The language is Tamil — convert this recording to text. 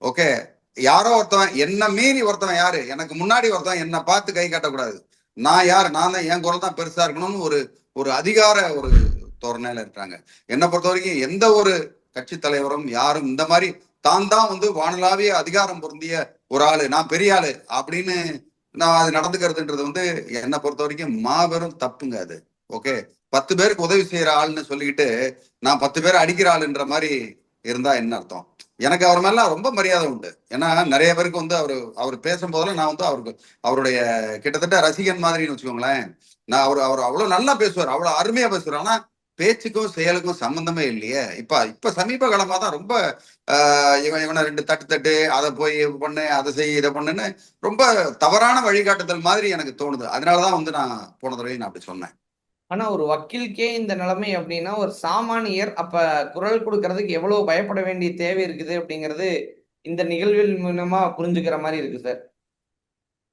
ஓகே. யாரோ ஒருத்தவன் என்ன மீறி ஒருத்தவன் யாரு, எனக்கு முன்னாடி ஒருத்தவன் என்ன பார்த்து கை காட்டக்கூடாது. நான் யாரு, நான் தான், என் குரல் தான் பெருசா இருக்கணும்னு ஒரு ஒரு அதிகார ஒரு தோரணையில இருக்காங்க. என்னை பொறுத்த வரைக்கும் எந்த ஒரு கட்சி தலைவரும் யாரும் இந்த மாதிரி தான் தான் வந்து வானலாவிய அதிகாரம் பொருந்திய ஒரு ஆளு, நான் பெரிய ஆளு அப்படின்னு நான் அது நடந்துக்கிறதுன்றது வந்து என்னை பொறுத்த வரைக்கும் மாபெரும் தப்புங்க அது. ஓகே. 10 பேருக்கு உதவி செய்யற ஆளுன்னு சொல்லிக்கிட்டு நான் 10 பேரை அடிக்கிற ஆளுன்ற மாதிரி இருந்தா என்ன அர்த்தம்? எனக்கு அவர் மேல ரொம்ப மரியாதை உண்டு. ஏன்னா நிறைய பேருக்கு வந்து அவர் பேசும்போதெல்லாம் நான் வந்து அவருக்கு அவருடைய கிட்டத்தட்ட ரசிகன் மாதிரின்னு வச்சுக்கோங்களேன். நான் அவர் அவர் அவ்வளவு நல்லா பேசுவார், அவ்வளவு அருமையா பேசுவார். ஆனா பேச்சுக்கும் செயலுக்கும் சம்பந்தமே இல்லையே. இப்ப இப்ப சமீப காலமா தான் ரொம்ப இவனை 2 தட்டு தட்டு, அதை போய் பண்ணு, அதை செய், இதை பண்ணுன்னு ரொம்ப தவறான வழிகாட்டுதல் மாதிரி எனக்கு தோணுது. அதனாலதான் வந்து நான் போன தடவை நான் அப்படி சொன்னேன். ஆனா ஒரு வக்கீலுக்கே இந்த நிலைமை அப்படின்னா, ஒரு சாமானியர் அப்ப குரல் குடுக்கறதுக்கு எவ்வளவு பயப்பட வேண்டிய தேவை இருக்குது அப்படிங்கிறது, இந்த நிகழ்வின் மூலமா புரிஞ்சுக்கிற மாரி இருக்கு சார்.